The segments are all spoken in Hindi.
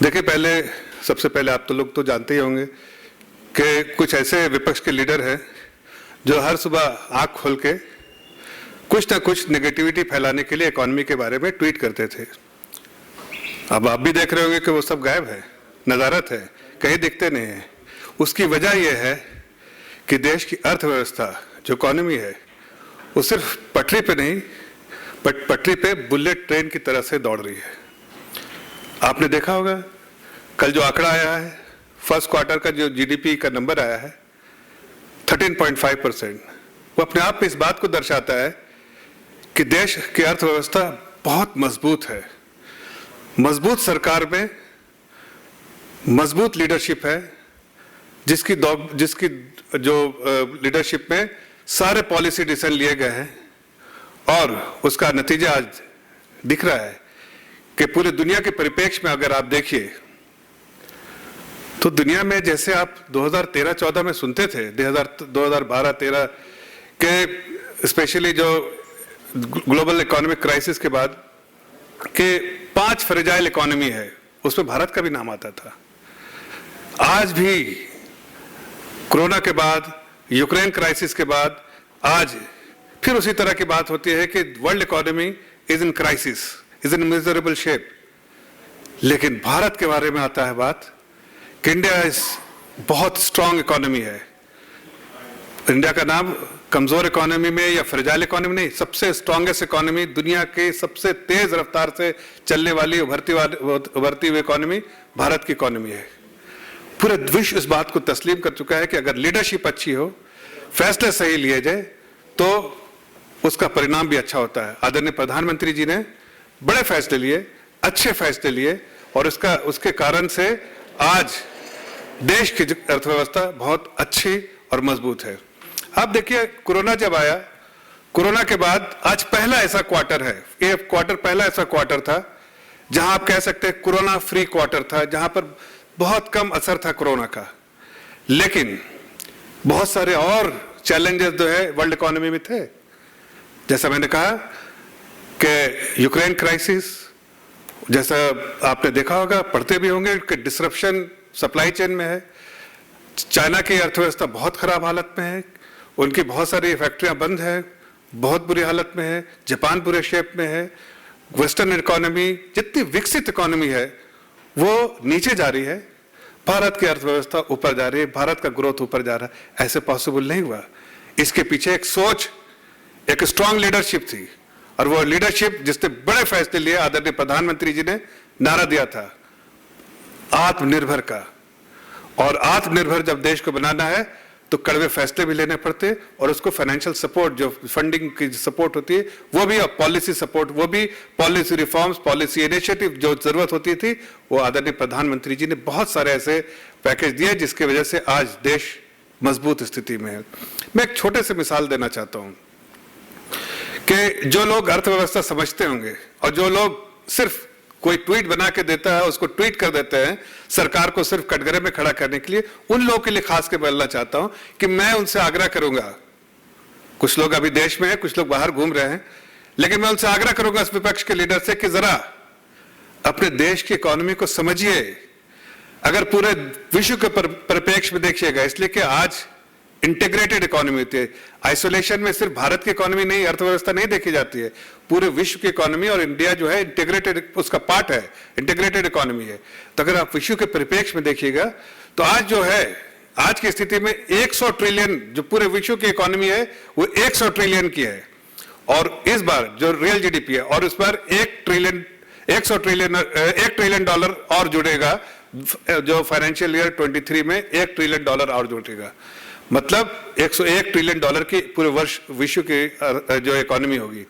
देखिए, सबसे पहले आप लोग तो जानते ही होंगे कि कुछ ऐसे विपक्ष के लीडर हैं जो हर सुबह आंख खोल के कुछ ना कुछ नेगेटिविटी फैलाने के लिए इकोनॉमी के बारे में ट्वीट करते थे। अब आप भी देख रहे होंगे कि वो सब गायब है, नदारत है, कहीं दिखते नहीं है। उसकी वजह यह है कि देश की अर्थव्यवस्था जो इकोनॉमी है वो सिर्फ पटरी पे नहीं बट पटरी पे बुलेट ट्रेन की तरह से दौड़ रही है। आपने देखा होगा कल जो आंकड़ा आया है, फर्स्ट क्वार्टर का जो जीडीपी का नंबर आया है 13.5%, वो अपने आप में इस बात को दर्शाता है कि देश की अर्थव्यवस्था बहुत मजबूत है। मजबूत सरकार में मजबूत लीडरशिप है, जिसकी जो लीडरशिप में सारे पॉलिसी डिसीजन लिए गए हैं और उसका नतीजा आज दिख रहा है कि पूरे दुनिया के परिप्रेक्ष्य में अगर आप देखिए तो दुनिया में जैसे आप 2013-14 में सुनते थे, 2012-13 के स्पेशली जो ग्लोबल इकोनॉमिक क्राइसिस के बाद के 5 फ्रेजाइल इकोनॉमी है, उसमें भारत का भी नाम आता था। आज भी कोरोना के बाद, यूक्रेन क्राइसिस के बाद आज फिर उसी तरह की बात होती है कि world economy is in crisis, is in miserable shape. लेकिन भारत के बारे में आता है बात कि इंडिया इज बहुत स्ट्रांग इकोनॉमी है। इंडिया का नाम कमजोर इकोनॉमी में या फ्रेजाइल इकोनॉमी नहीं, सबसे स्ट्रांगेस्ट इकोनॉमी, दुनिया के सबसे तेज रफ्तार से चलने वाली उभरती हुई इकोनॉमी भारत की इकोनॉमी है। पूरे विश्व इस बात को तस्लीम कर चुका है कि अगर लीडरशिप अच्छी हो, फैसले सही लिए जाए तो उसका परिणाम भी अच्छा होता है। आदरणीय प्रधानमंत्री जी ने बड़े फैसले लिए, अच्छे फैसले लिए और उसके कारण से आज देश की अर्थव्यवस्था बहुत अच्छी और मजबूत है। अब देखिए, कोरोना जब आया, कोरोना के बाद आज पहला ऐसा क्वार्टर है, ये क्वार्टर पहला ऐसा क्वार्टर था जहां आप कह सकते हैं कोरोना फ्री क्वार्टर था, जहां पर बहुत कम असर था कोरोना का। लेकिन बहुत सारे और चैलेंजेस जो है वर्ल्ड इकोनॉमी में थे। जैसा मैंने कहा कि यूक्रेन क्राइसिस, जैसा आपने देखा होगा, पढ़ते भी होंगे कि डिसरप्शन सप्लाई चेन में है। चाइना की अर्थव्यवस्था बहुत खराब हालत में है, उनकी बहुत सारी फैक्ट्रियां बंद है, बहुत बुरी हालत में है। जापान पूरे शेप में है। वेस्टर्न इकोनॉमी, जितनी विकसित इकोनॉमी है वो नीचे जा रही है, भारत की अर्थव्यवस्था ऊपर जा रही है, भारत का ग्रोथ ऊपर जा रहा है। ऐसे पॉसिबल नहीं हुआ। इसके पीछे एक सोच, एक स्ट्रांग लीडरशिप थी और वो लीडरशिप जिसने बड़े फैसले लिए, आदरणीय प्रधानमंत्री जी ने नारा दिया था आत्मनिर्भर का। और आत्मनिर्भर जब देश को बनाना है तो कड़वे फैसले भी लेने पड़ते और उसको फाइनेंशियल सपोर्ट, जो फंडिंग की सपोर्ट होती है वो भी, और पॉलिसी सपोर्ट, वो भी पॉलिसी रिफॉर्म्स, पॉलिसी इनिशिएटिव जो जरूरत होती थी, वो आदरणीय प्रधानमंत्री जी ने बहुत सारे ऐसे पैकेज दिए जिसकी वजह से आज देश मजबूत स्थिति में है। मैं एक छोटे से मिसाल देना चाहता हूं कि जो लोग अर्थव्यवस्था समझते होंगे और जो लोग सिर्फ कोई ट्वीट बना के देता है, उसको ट्वीट कर देते हैं सरकार को सिर्फ कटघरे में खड़ा करने के लिए, उन लोगों के लिए खास के बोलना चाहता हूं कि मैं उनसे आग्रह करूंगा, कुछ लोग अभी देश में हैं, कुछ लोग बाहर घूम रहे हैं, लेकिन मैं उनसे आग्रह करूंगा इस विपक्ष के लीडर से कि जरा अपने देश की इकोनॉमी को समझिए। अगर पूरे विश्व के परिप्रेक्ष्य में देखिएगा, इसलिए कि आज इंटीग्रेटेड इकोनॉमी होती है। आइसोलेशन में सिर्फ भारत की इकोनॉमी नहीं, अर्थव्यवस्था नहीं देखी जाती है, पूरे विश्व की इकोनॉमी, और इंडिया जो है इंटीग्रेटेड, उसका पार्ट है, इंटीग्रेटेड इकोनॉमी है। तो अगर आप विश्व के परिप्रेक्ष्य में देखिएगा तो आज जो है, आज की स्थिति में 100 ट्रिलियन जो पूरे विश्व की इकोनॉमी है वो 100 ट्रिलियन की है। और इस बार जो रियल जीडीपी है, और उस पर 1 ट्रिलियन डॉलर और जुड़ेगा, जो फाइनेंशियल ईयर 23 में 1 ट्रिलियन डॉलर और जुड़ेगा। मतलब 101 ट्रिलियन डॉलर की पूरे वर्ष विश्व की जो इकोनॉमी होगी।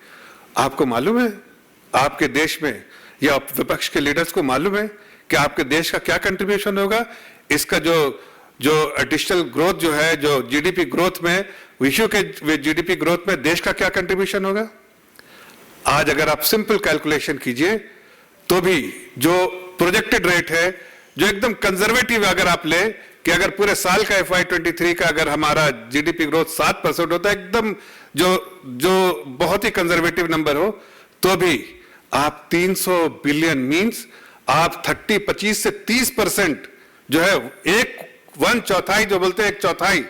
आपको मालूम है, आपके देश में या विपक्ष के लीडर्स को मालूम है कि आपके देश का क्या कंट्रीब्यूशन होगा? इसका जो एडिशनल ग्रोथ जो है, जो जीडीपी ग्रोथ में, विश्व के जीडीपी ग्रोथ में देश का क्या कंट्रीब्यूशन होगा? आज अगर आप सिंपल कैलकुलेशन कीजिए तो भी जो प्रोजेक्टेड रेट है, जो एकदम कंजर्वेटिव अगर आप ले कि अगर पूरे साल का FY23 का अगर हमारा जीडीपी ग्रोथ 7% होता है, एकदम जो बहुत ही कंजर्वेटिव नंबर हो, तो भी आप 300 बिलियन मीन्स आप 25 से 30% जो है, वन चौथाई जो बोलते हैं, एक चौथाई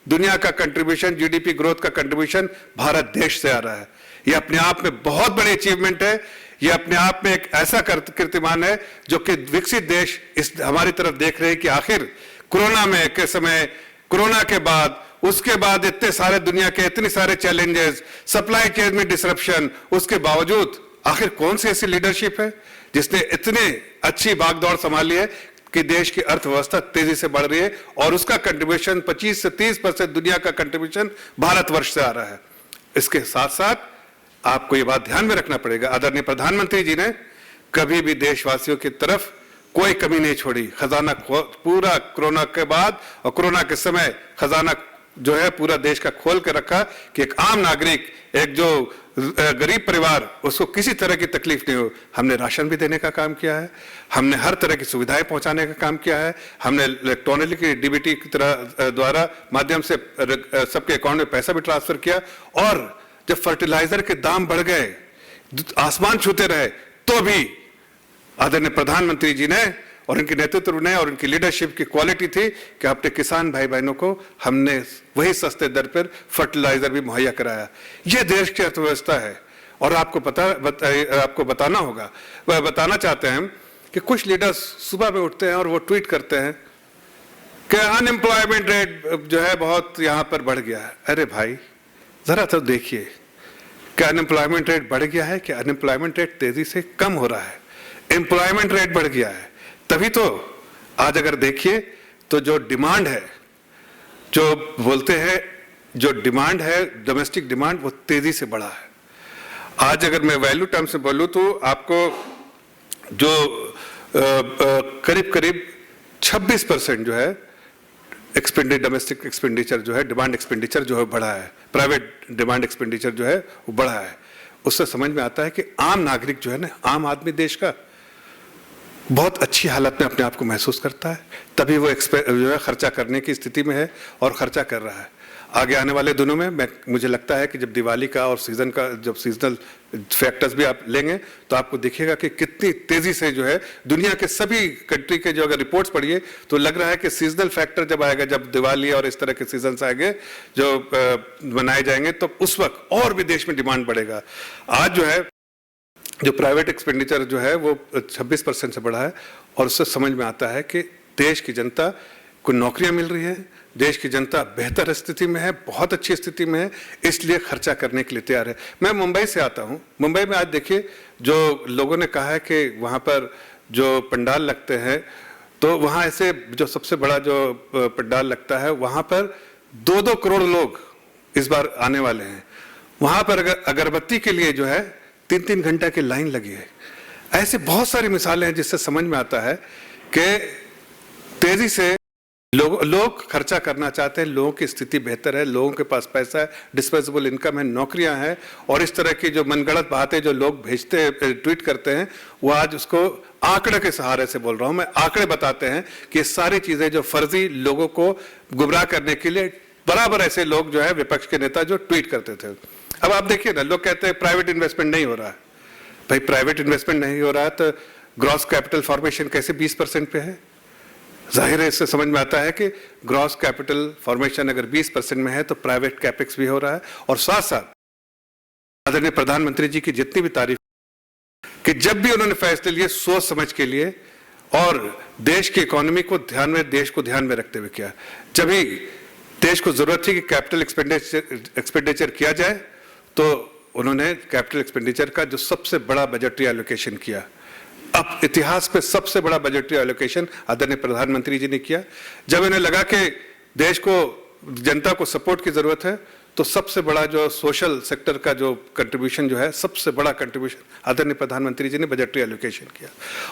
दुनिया का कंट्रीब्यूशन, जीडीपी ग्रोथ का कंट्रीब्यूशन भारत देश से आ रहा है। यह अपने आप में बहुत बड़ी अचीवमेंट है। यह अपने आप में एक ऐसा कीर्तिमान है जो कि विकसित देश इस हमारी तरफ देख रहे हैं कि आखिर कोरोना में के समय, कोरोना के बाद, उसके बाद इतने सारे दुनिया के इतने सारे चैलेंजेस, सप्लाई चेन में डिसरप्शन, उसके बावजूद आखिर कौन सी ऐसी लीडरशिप है जिसने इतने अच्छी भागदौड़ संभाली है कि देश की अर्थव्यवस्था तेजी से बढ़ रही है और उसका कंट्रीब्यूशन 25 से 30% दुनिया का कंट्रीब्यूशन भारतवर्ष से आ रहा है। इसके साथ साथ आपको ये बात ध्यान में रखना पड़ेगा, आदरणीय प्रधानमंत्री जी ने कभी भी देशवासियों की तरफ कोई कमी नहीं छोड़ी। खजाना पूरा कोरोना के बाद और कोरोना के समय खजाना जो है पूरा देश का खोल के रखा कि एक आम नागरिक, एक जो गरीब परिवार, उसको किसी तरह की तकलीफ नहीं हो। हमने राशन भी देने का काम किया है, हमने हर तरह की सुविधाएं पहुंचाने का काम किया है, हमने इलेक्ट्रॉनिकली डीबीटी की तरह द्वारा माध्यम से सबके अकाउंट में पैसा भी ट्रांसफर किया। और जब फर्टिलाइजर के दाम बढ़ गए, आसमान छूते रहे, तो भी आदरणीय प्रधानमंत्री जी ने और इनके नेतृत्व ने और इनकी लीडरशिप की क्वालिटी थी कि अपने किसान भाई बहनों को हमने वही सस्ते दर पर फर्टिलाइजर भी मुहैया कराया। यह देश की अर्थव्यवस्था है। और आपको बताना होगा, वह बताना चाहते हैं कि कुछ लीडर्स सुबह में उठते हैं और वो ट्वीट करते हैं कि अनएम्प्लॉयमेंट रेट जो है बहुत यहाँ पर बढ़ गया है। अरे भाई, जरा तो देखिए, क्या अनएम्प्लॉयमेंट रेट बढ़ गया है कि अनएम्प्लॉयमेंट रेट तेजी से कम हो रहा है? एम्प्लॉयमेंट रेट बढ़ गया है, तभी तो आज अगर देखिए तो जो डिमांड है, जो बोलते हैं जो डिमांड है, डोमेस्टिक डिमांड, वो तेजी से बढ़ा है। आज अगर मैं वैल्यू टर्म से बोलूं तो आपको जो करीब करीब 26% जो है डोमेस्टिक एक्सपेंडिचर जो है, डिमांड एक्सपेंडिचर जो है बढ़ा है, प्राइवेट डिमांड एक्सपेंडिचर जो है वो बढ़ा है। उससे समझ में आता है कि आम नागरिक जो है ना, आम आदमी देश का बहुत अच्छी हालत में अपने आप को महसूस करता है, तभी वो जो है खर्चा करने की स्थिति में है और खर्चा कर रहा है। आगे आने वाले दिनों में मुझे लगता है कि जब दिवाली का और सीजन का, जब सीजनल फैक्टर्स भी आप लेंगे तो आपको दिखेगा कि कितनी तेजी से जो है दुनिया के सभी कंट्री के जो अगर रिपोर्ट्स पढ़िए तो लग रहा है कि सीजनल फैक्टर जब आएगा, जब दिवाली और इस तरह के सीजन आएंगे जो मनाए जाएंगे, तो उस वक्त और भी देश में डिमांड बढ़ेगा। आज जो है जो प्राइवेट एक्सपेंडिचर जो है वो 26% से बढ़ा है और उससे समझ में आता है कि देश की जनता को नौकरियां मिल रही है, देश की जनता बेहतर स्थिति में है, बहुत अच्छी स्थिति में है, इसलिए खर्चा करने के लिए तैयार है। मैं मुंबई से आता हूं। मुंबई में आज देखिए, जो लोगों ने कहा है कि वहां पर जो पंडाल लगते हैं, तो वहां ऐसे जो सबसे बड़ा जो पंडाल लगता है, वहां पर 2-2 करोड़ लोग इस बार आने वाले हैं। वहां पर अगरबत्ती के लिए जो है 3-3 घंटा की लाइन लगी है। ऐसे बहुत सारी मिसालें हैं जिससे समझ में आता है कि तेजी से लोग खर्चा करना चाहते हैं, लोगों की स्थिति बेहतर है, लोगों के पास पैसा है, डिस्पोजेबल इनकम है, नौकरियां हैं, और इस तरह की जो मनगढ़ंत बातें जो लोग भेजते हैं, ट्वीट करते हैं, वो आज उसको आंकड़े के सहारे से बोल रहा हूं मैं, आंकड़े बताते हैं कि ये सारी चीजें जो फर्जी लोगों को गुमराह करने के लिए बराबर ऐसे लोग जो है विपक्ष के नेता जो ट्वीट करते थे। अब आप देखिए ना, लोग कहते हैं प्राइवेट इन्वेस्टमेंट नहीं हो रहा है। भाई प्राइवेट इन्वेस्टमेंट नहीं हो रहा है तो ग्रॉस कैपिटल फॉर्मेशन कैसे 20% पे है? जाहिर है, इससे समझ में आता है कि ग्रॉस कैपिटल फॉर्मेशन अगर 20% में है तो प्राइवेट कैपेक्स भी हो रहा है। और साथ साथ आदरणीय प्रधानमंत्री जी की जितनी भी तारीफ कि जब भी उन्होंने फैसले लिए सोच समझ के लिए और देश की इकोनॉमी को ध्यान में रखते हुए किया। जब भी देश को जरूरत थी कि कैपिटल एक्सपेंडिचर किया जाए तो उन्होंने कैपिटल एक्सपेंडिचर का जो सबसे बड़ा बजटरी एलोकेशन किया। अब इतिहास में सबसे बड़ा बजटरी एलोकेशन आदरणीय प्रधानमंत्री जी ने किया। जब इन्हें लगा कि देश को, जनता को सपोर्ट की जरूरत है, तो सबसे बड़ा जो सोशल सेक्टर का जो कंट्रीब्यूशन जो है, सबसे बड़ा कंट्रीब्यूशन आदरणीय प्रधानमंत्री जी ने बजटरी एलोकेशन किया।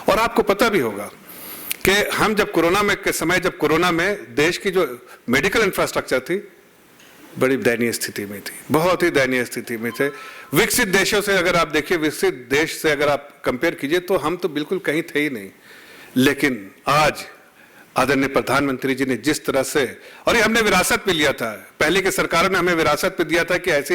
और आपको पता भी होगा कि हम जब कोरोना में के समय, जब कोरोना में देश की जो मेडिकल इंफ्रास्ट्रक्चर थी बड़ी दयनीय स्थिति में थी, बहुत ही दयनीय स्थिति में थे। विकसित देशों से अगर आप देखिए, विकसित देश से अगर आप कंपेयर कीजिए तो हम तो बिल्कुल कहीं थे ही नहीं। लेकिन आदरणीय प्रधानमंत्री जी ने जिस तरह से, और ये हमने विरासत में लिया था, पहले की सरकारों ने हमें विरासत में दिया था कि ऐसी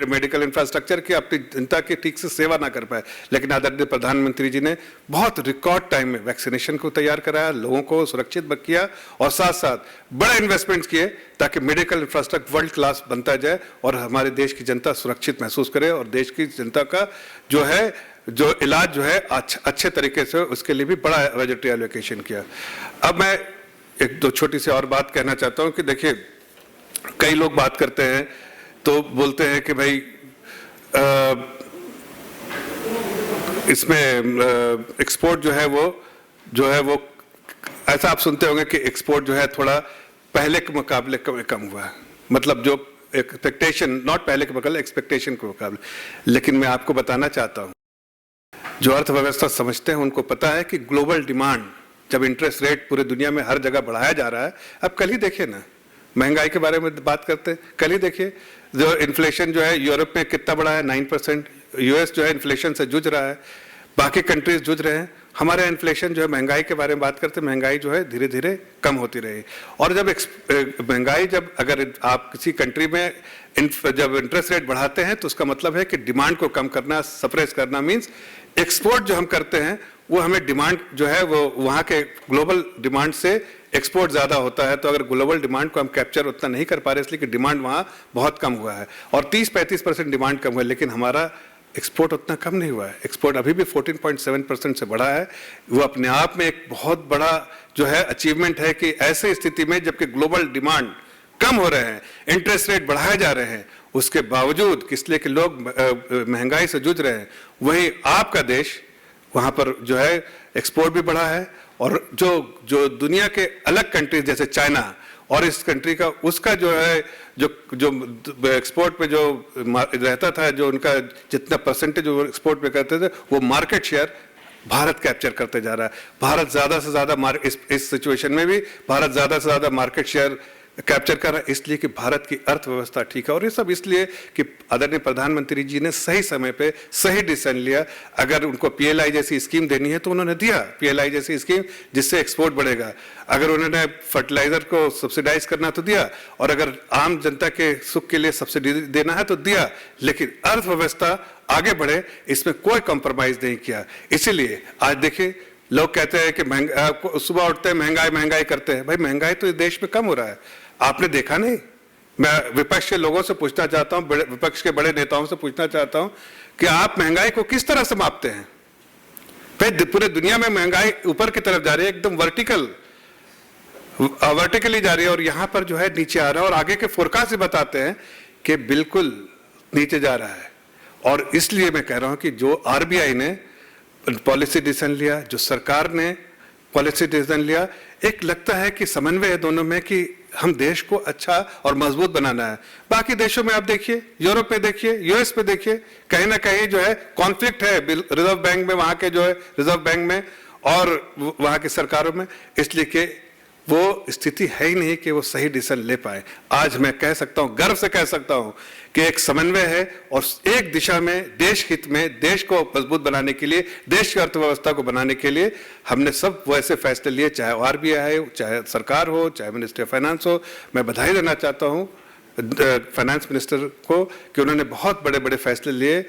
मेडिकल इंफ्रास्ट्रक्चर की अपनी जनता की ठीक से सेवा ना कर पाए, लेकिन आदरणीय प्रधानमंत्री जी ने बहुत रिकॉर्ड टाइम में वैक्सीनेशन को तैयार कराया, लोगों को सुरक्षित किया और साथ साथ बड़े इन्वेस्टमेंट्स किए ताकि मेडिकल इंफ्रास्ट्रक्चर वर्ल्ड क्लास बनता जाए और हमारे देश की जनता सुरक्षित महसूस करे और देश की जनता का जो इलाज जो है अच्छे तरीके से, उसके लिए भी बड़ा बजटरी एलोकेशन किया। अब मैं एक दो छोटी सी और बात कहना चाहता हूं कि देखिए, कई लोग बात करते हैं तो बोलते हैं कि भाई इसमें एक्सपोर्ट जो है वो ऐसा आप सुनते होंगे कि एक्सपोर्ट जो है थोड़ा पहले के मुकाबले कम हुआ है, मतलब जो एक्सपेक्टेशन, नॉट पहले के मुकाबले, एक्सपेक्टेशन के मुकाबले। लेकिन मैं आपको बताना चाहता हूं, जो अर्थव्यवस्था समझते हैं उनको पता है कि ग्लोबल डिमांड, जब इंटरेस्ट रेट पूरे दुनिया में हर जगह बढ़ाया जा रहा है, अब कल ही देखिए ना, महंगाई के बारे में बात करते हैं, कल ही देखिए जो इन्फ्लेशन जो है यूरोप में कितना बढ़ा है, 9%, यूएस जो है इन्फ्लेशन से जूझ रहा है, बाकी कंट्रीज जूझ रहे हैं, हमारे इन्फ्लेशन जो है, महंगाई के बारे में बात करते हैं, महंगाई जो है धीरे धीरे कम होती रही। और जब महंगाई, जब अगर आप किसी कंट्री में जब इंटरेस्ट रेट बढ़ाते हैं तो उसका मतलब है कि डिमांड को कम करना, सप्रेस करना, मीन्स एक्सपोर्ट जो हम करते हैं वो हमें डिमांड जो है वो वहाँ के ग्लोबल डिमांड से एक्सपोर्ट ज़्यादा होता है। तो अगर ग्लोबल डिमांड को हम कैप्चर उतना नहीं कर पा रहे इसलिए कि डिमांड वहाँ बहुत कम हुआ है और 30-35% डिमांड कम हुआ है, लेकिन हमारा एक्सपोर्ट उतना कम नहीं हुआ है। एक्सपोर्ट अभी भी 14.7% से बढ़ा है। वो अपने आप में एक बहुत बड़ा जो है अचीवमेंट है कि ऐसे स्थिति में जबकि ग्लोबल डिमांड कम हो रहे हैं, इंटरेस्ट रेट बढ़ाए जा रहे हैं, उसके बावजूद इसलिए कि लोग महंगाई से जूझ रहे हैं, वहीं आपका देश वहाँ पर जो है एक्सपोर्ट भी बढ़ा है। और जो दुनिया के अलग कंट्रीज जैसे चाइना और इस कंट्री का, उसका जो है जो एक्सपोर्ट पे जो रहता था, जो उनका जितना परसेंटेज वो एक्सपोर्ट पे करते थे, वो मार्केट शेयर भारत कैप्चर करते जा रहा है। भारत ज़्यादा से ज़्यादा इस सिचुएशन में भी भारत ज़्यादा से ज़्यादा मार्केट शेयर कैप्चर कर रहा है, इसलिए कि भारत की अर्थव्यवस्था ठीक है। और ये सब इसलिए कि आदरणीय प्रधानमंत्री जी ने सही समय पे सही डिसीजन लिया। अगर उनको पीएलआई जैसी स्कीम देनी है तो उन्होंने दिया पीएलआई जैसी स्कीम, जिससे एक्सपोर्ट बढ़ेगा। अगर उन्होंने फर्टिलाइजर को सब्सिडाइज करना तो दिया, और अगर आम जनता के सुख के लिए सब्सिडी देना है तो दिया, लेकिन अर्थव्यवस्था आगे बढ़े इसमें कोई कॉम्प्रोमाइज नहीं किया। इसीलिए आज देखिए, लोग कहते हैं कि सुबह उठते हैं महंगाई करते हैं। भाई महंगाई तो इस देश में कम हो रहा है, आपने देखा नहीं? मैं विपक्ष के लोगों से पूछना चाहता हूं, विपक्ष के बड़े नेताओं से पूछना चाहता हूं कि आप महंगाई को किस तरह से मापते हैं? भाई पूरे दुनिया में महंगाई ऊपर की तरफ जा रही है, एकदम वर्टिकली जा रही है, और यहां पर जो है नीचे आ रहा है। और आगे के फोरकास्ट भी बताते हैं कि बिल्कुल नीचे जा रहा है। और इसलिए मैं कह रहा हूं कि जो आरबीआई ने पॉलिसी डिसीजन लिया, जो सरकार ने पॉलिसी डिसीजन लिया, एक लगता है कि समन्वय है दोनों में कि हम देश को अच्छा और मजबूत बनाना है। बाकी देशों में आप देखिए, यूरोप में देखिए, यूएस में देखिए, कहीं ना कहीं जो है कॉन्फ्लिक्ट है रिजर्व बैंक में, वहां के जो है रिजर्व बैंक में और वहां की सरकारों में, इसलिए कि वो स्थिति है ही नहीं कि वो सही डिसीजन ले पाए। आज मैं कह सकता हूं, गर्व से कह सकता हूं कि एक समन्वय है और एक दिशा में, देश हित में, देश को मजबूत बनाने के लिए, देश की अर्थव्यवस्था को बनाने के लिए हमने सब वैसे फैसले लिए, चाहे आरबीआई हो, चाहे सरकार हो, चाहे मिनिस्ट्री ऑफ फाइनेंस हो। मैं बधाई देना चाहता हूं फाइनेंस मिनिस्टर को कि उन्होंने बहुत बड़े बड़े फैसले लिए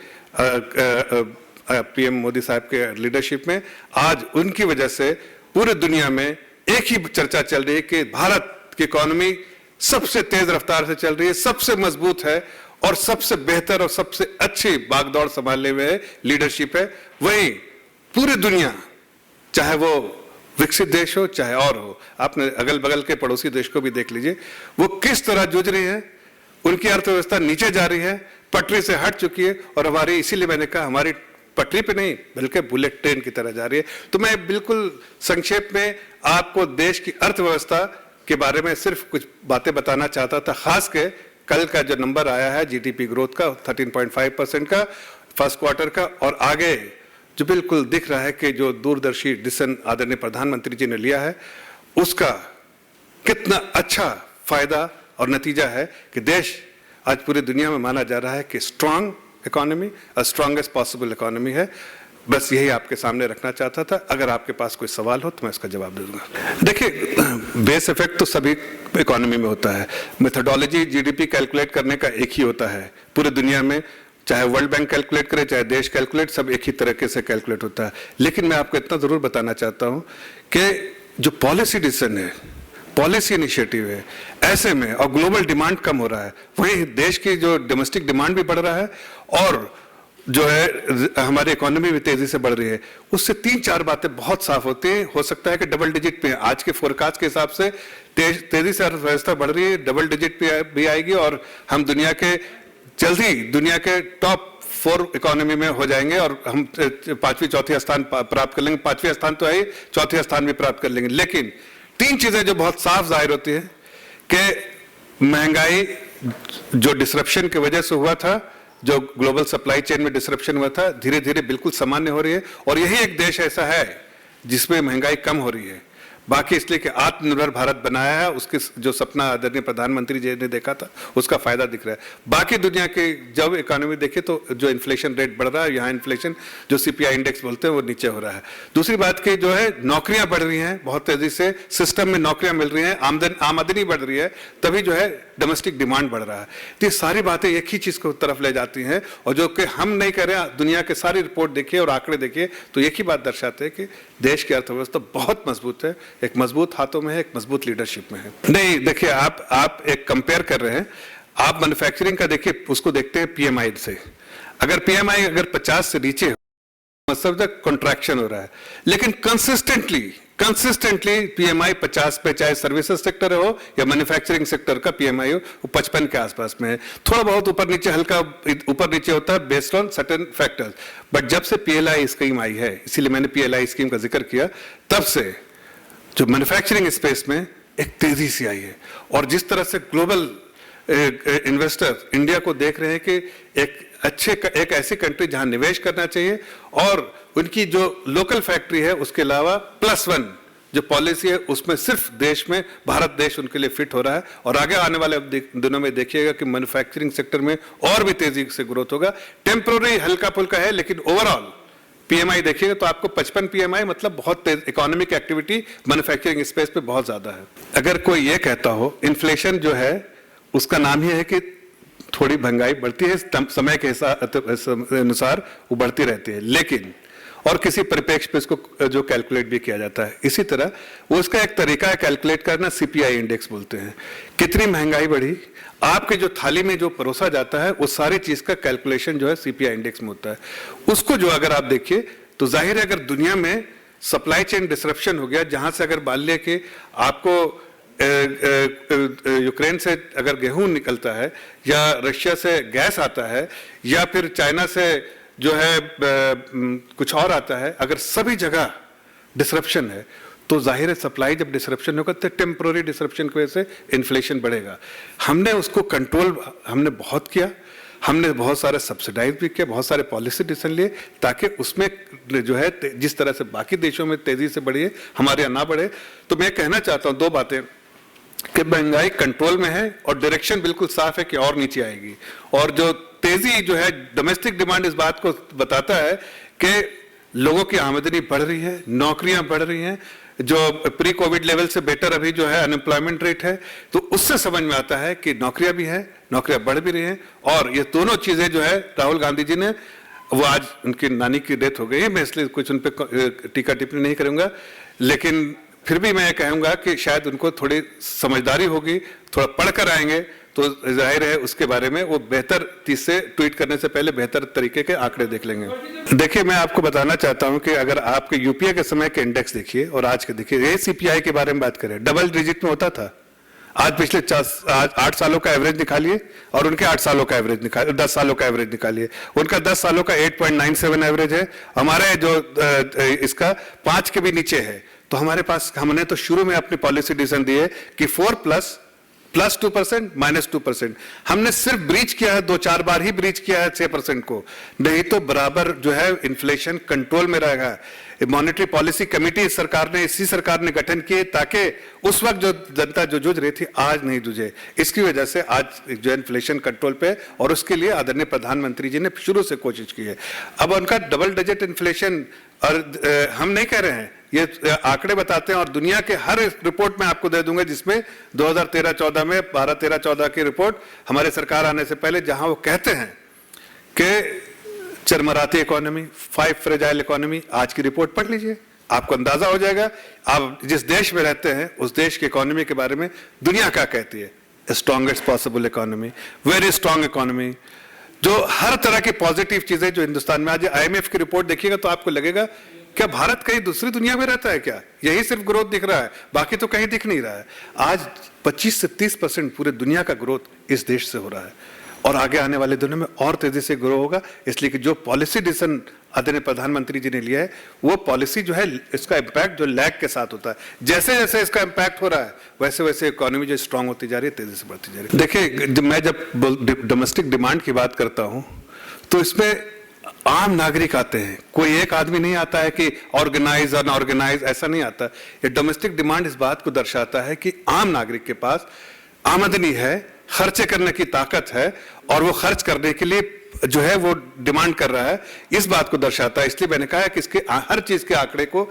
पीएम मोदी साहब के लीडरशिप में। आज उनकी वजह से पूरे दुनिया में एक ही चर्चा चल रही है कि भारत की इकोनॉमी सबसे तेज रफ्तार से चल रही है, सबसे मजबूत है और सबसे बेहतर और सबसे अच्छी बागडोर संभालने में लीडरशिप है। वहीं पूरी दुनिया, चाहे वो विकसित देश हो चाहे और हो, आपने अगल बगल के पड़ोसी देश को भी देख लीजिए, वो किस तरह जूझ रही है। उनकी अर्थव्यवस्था नीचे जा रही है, पटरी से हट चुकी है, और हमारी, इसीलिए मैंने कहा, हमारी पटरी पे नहीं बल्कि बुलेट ट्रेन की तरह जा रही है। तो मैं बिल्कुल संक्षेप में आपको देश की अर्थव्यवस्था के बारे में सिर्फ कुछ बातें बताना चाहता था। खास के कल का जो नंबर आया है जीडीपी ग्रोथ का 13.5% का फर्स्ट क्वार्टर का, और आगे जो बिल्कुल दिख रहा है कि जो दूरदर्शी डिसीजन आदरणीय प्रधानमंत्री जी ने लिया है, उसका कितना अच्छा फायदा और नतीजा है कि देश आज पूरी दुनिया में माना जा रहा है कि strong economy, strongest possible economy है। बस यही आपके सामने रखना चाहता था। अगर आपके पास कोई सवाल हो तो मैं इसका जवाब दे दूंगा। देखिए, बेस इफेक्ट तो सभी इकोनॉमी में होता है। मेथोडोलॉजी जीडीपी कैलकुलेट करने का एक ही होता है पूरी दुनिया में, चाहे वर्ल्ड बैंक कैलकुलेट करे चाहे देश कैलकुलेट, सब एक ही तरीके से कैलकुलेट होता है। लेकिन मैं आपको इतना जरूर बताना चाहता हूं कि जो पॉलिसी डिसीजन है, पॉलिसी इनिशिएटिव है, ऐसे में और ग्लोबल डिमांड कम हो रहा है, वहीं देश की जो डोमेस्टिक डिमांड भी बढ़ रहा है और जो है हमारी इकोनॉमी भी तेजी से बढ़ रही है। उससे 3-4 बातें बहुत साफ होती हैं। हो सकता है कि डबल डिजिट पे आज के फोरकास्ट के हिसाब से तेजी से अर्थव्यवस्था बढ़ रही है, डबल डिजिट पे भी आएगी और हम दुनिया के जल्दी दुनिया के टॉप 4 इकोनॉमी में हो जाएंगे और हम 5वीं 4थी स्थान प्राप्त कर लेंगे। 5वीं स्थान तो है ही, 4थी स्थान भी प्राप्त कर लेंगे। लेकिन 3 चीजें जो बहुत साफ जाहिर होती है कि महंगाई जो डिसरप्शन की वजह से हुआ था, जो ग्लोबल सप्लाई चेन में डिसरप्शन हुआ था, धीरे धीरे बिल्कुल सामान्य हो रही है। और यही एक देश ऐसा है जिसमें महंगाई कम हो रही है। बाकी इसलिए कि आत्मनिर्भर भारत बनाया है, उसके जो सपना आदरणीय प्रधानमंत्री जी ने देखा था उसका फायदा दिख रहा है। बाकी दुनिया के जब इकोनॉमी देखे तो जो इन्फ्लेशन रेट बढ़ रहा है, यहाँ इन्फ्लेशन जो सीपीआई इंडेक्स बोलते हैं वो नीचे हो रहा है। दूसरी बात की जो है नौकरियां बढ़ रही हैं बहुत तेजी से, सिस्टम में नौकरियां मिल रही हैं, आमदनी बढ़ रही है, तभी जो है डोमेस्टिक डिमांड बढ़ रहा है। तो ये सारी बातें एक ही चीज को तरफ ले जाती हैं और जो कि हम नहीं कर रहे हैं। दुनिया के सारी रिपोर्ट देखिए और आंकड़े देखिए तो एक ही बात दर्शाते हैं कि देश की अर्थव्यवस्था बहुत मजबूत है, एक मजबूत हाथों में है, एक मजबूत लीडरशिप में है। नहीं, देखिए आप एक कंपेयर कर रहे हैं, आप मैन्युफैक्चरिंग का देखिए, उसको देखते हैं पीएमआई से। अगर पीएमआई अगर 50 से नीचे हो मतलब तक कॉन्ट्रैक्शन हो रहा है, लेकिन कंसिस्टेंटली पीएमआई 50 पे, चाहे सर्विसेज सेक्टर हो या मैन्युफैक्चरिंग सेक्टर का पीएमआई हो, वो 55 के आसपास में है। थोड़ा बहुत ऊपर नीचे, हल्का ऊपर नीचे होता है based on certain factors. But जब से पीएलआई स्कीम आई है, इसीलिए मैंने पीएलआई स्कीम का जिक्र किया, तब से जो मैन्युफैक्चरिंग स्पेस में एक तेजी से आई है। और जिस तरह से ग्लोबल इन्वेस्टर इंडिया को देख रहे हैं कि एक ऐसी कंट्री जहां निवेश करना चाहिए और उनकी जो लोकल फैक्ट्री है उसके अलावा +1 जो पॉलिसी है उसमें सिर्फ देश में भारत देश उनके लिए फिट हो रहा है। और आगे आने वाले दिनों में देखिएगा कि मैन्युफैक्चरिंग सेक्टर में और भी तेजी से ग्रोथ होगा। टेम्पोररी हल्का फुल्का है, लेकिन ओवरऑल पीएमआई देखिएगा तो आपको 55 पीएमआई मतलब बहुत तेज इकोनॉमिक एक्टिविटी मैन्युफैक्चरिंग स्पेस पे बहुत ज्यादा है। अगर कोई ये कहता हो इन्फ्लेशन जो है उसका नाम ही है कि थोड़ी महंगाई बढ़ती है, समय के अनुसार वो बढ़ती रहती है, लेकिन और किसी परिप्रेक्ष्य पे इसको जो कैलकुलेट भी किया जाता है। इसी तरह वो उसका एक तरीका है कैलकुलेट करना, सीपीआई इंडेक्स बोलते हैं। कितनी महंगाई बढ़ी, आपके जो थाली में जो परोसा जाता है वो सारी चीज का कैलकुलेशन जो है सीपीआई इंडेक्स में होता है। उसको जो अगर आप देखिए तो जाहिर है अगर दुनिया में सप्लाई चेन डिसरप्शन हो गया, जहां से अगर मान लिया कि आपको यूक्रेन से अगर गेहूं निकलता है या रशिया से गैस आता है या फिर चाइना से जो है कुछ और आता है, अगर सभी जगह डिसरप्शन है तो जाहिर है सप्लाई जब डिसरप्शन होगा तो टेम्पोररी डिसरप्शन की वजह से इन्फ्लेशन बढ़ेगा। हमने उसको कंट्रोल हमने बहुत किया, हमने बहुत सारे सब्सिडाइज भी किया, बहुत सारे पॉलिसी डिसीजन लिए ताकि उसमें जो है जिस तरह से बाकी देशों में तेजी से बढ़ी है हमारे यहाँ ना बढ़े। तो मैं कहना चाहता हूँ 2 बातें कि महंगाई कंट्रोल में है और डायरेक्शन बिल्कुल साफ है कि और नीचे आएगी। और जो तेजी जो है डोमेस्टिक डिमांड इस बात को बताता है कि लोगों की आमदनी बढ़ रही है, नौकरियां बढ़ रही हैं, जो प्री कोविड लेवल से बेटर अभी जो है अनएम्प्लॉयमेंट रेट है, तो उससे समझ में आता है कि नौकरियां भी हैं, नौकरियां बढ़ भी रही हैं। और ये दोनों चीजें जो है राहुल गांधी जी ने, वो आज उनकी नानी की डेथ हो गई है, मैं इसलिए कुछ उन पर टीका टिप्पणी नहीं करूंगा, लेकिन फिर भी मैं कहूंगा कि शायद उनको थोड़ी समझदारी होगी, थोड़ा पढ़कर आएंगे तो जाहिर है उसके बारे में वो बेहतर चीज से ट्वीट करने से पहले बेहतर तरीके के आंकड़े देख लेंगे। देखिए, मैं आपको बताना चाहता हूं कि अगर आपके यूपीए के समय के इंडेक्स देखिए और आज के देखिए, ये सीपीआई के बारे में बात करें, डबल डिजिट में होता था। आज पिछले 8 सालों का एवरेज निकालिए और उनके 8 सालों का एवरेज निकालिए, 10 सालों का एवरेज निकालिए। उनका 10 सालों का 8.97 एवरेज है, हमारे जो इसका 5 के भी नीचे है। तो हमारे पास, हमने तो शुरू में अपनी पॉलिसी डिसीजन दी है कि 4+ +2%, -2%। हमने सिर्फ ब्रीच किया है, 2-4 बार ही ब्रीच किया है 6% को, नहीं तो बराबर जो है इन्फ्लेशन कंट्रोल में रहेगा। मॉनेटरी पॉलिसी कमेटी सरकार ने गठन की ताकि उस वक्त जो जनता जो जूझ रही थी आज नहीं जूझे। इसकी वजह से आज जो इन्फ्लेशन कंट्रोल पे, और उसके लिए आदरणीय प्रधानमंत्री जी ने शुरू से कोशिश की है। अब उनका डबल डिजिट इन्फ्लेशन, और हम नहीं कह रहे हैं, ये आंकड़े बताते हैं, और दुनिया के हर रिपोर्ट में आपको दे दूंगा जिसमें 2013-14 में 12-13-14 की रिपोर्ट हमारे सरकार आने से पहले, जहां वो कहते हैं कि चरमराती इकोनॉमी, 5 फ्रेजाइल इकोनॉमी। आज की रिपोर्ट पढ़ लीजिए, आपको अंदाजा हो जाएगा। आप जिस देश में रहते हैं उस देश की इकोनॉमी के बारे में दुनिया क्या कहती है। Strongest possible economy, very strong economy, जो हर तरह की पॉजिटिव चीजें जो हिंदुस्तान में आज IMF की रिपोर्ट देखिएगा तो आपको लगेगा क्या भारत कहीं दूसरी दुनिया में रहता है क्या, यही सिर्फ ग्रोथ दिख रहा है, बाकी तो कहीं दिख नहीं रहा है। आज 25 से 30% पूरे दुनिया का ग्रोथ इस देश से हो रहा है, और आगे आने वाले दिनों में और तेजी से ग्रो होगा। इसलिए कि जो पॉलिसी डिसीजन आदरणीय प्रधानमंत्री जी ने लिया है, वो पॉलिसी जो है, इसका इम्पैक्ट जो लैग के साथ होता है, जैसे जैसे इसका इम्पैक्ट हो रहा है वैसे वैसे इकोनॉमी जो स्ट्रांग होती जा रही है, तेजी से बढ़ती जा रही है। देखिए, मैं जब डोमेस्टिक डिमांड की बात करता हूं तो इसमें आम नागरिक आते हैं, कोई एक आदमी नहीं आता है कि ऑर्गेनाइज अनऑर्गेनाइज, ऐसा नहीं आता। ये डोमेस्टिक डिमांड इस बात को दर्शाता है कि आम नागरिक के पास आमदनी है, खर्चे करने की ताकत है, और वो खर्च करने के लिए जो है वो डिमांड कर रहा है, इस बात को दर्शाता है। इसलिए मैंने कहा है कि इसके हर चीज के आंकड़े को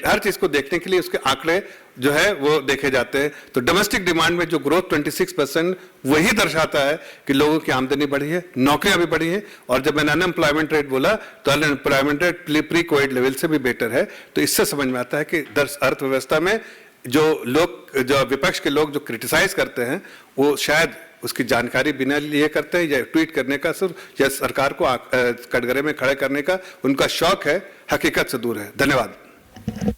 हर चीज को देखने के लिए उसके आंकड़े जो है वो देखे जाते हैं। तो डोमेस्टिक डिमांड में जो ग्रोथ 26% वही दर्शाता है कि लोगों की आमदनी बढ़ी है, नौकरियां भी बढ़ी हैं, और जब मैंने अनएम्प्लॉयमेंट रेट बोला तो unemployment rate pre Covid level से भी बेटर है। तो इससे समझ में आता है कि अर्थव्यवस्था में जो विपक्ष के लोग जो क्रिटिसाइज करते हैं वो शायद उसकी जानकारी बिना लिए करते हैं, या ट्वीट करने का सिर्फ, या सरकार को कटघरे में खड़े करने का उनका शौक है, हकीकत से दूर है। धन्यवाद।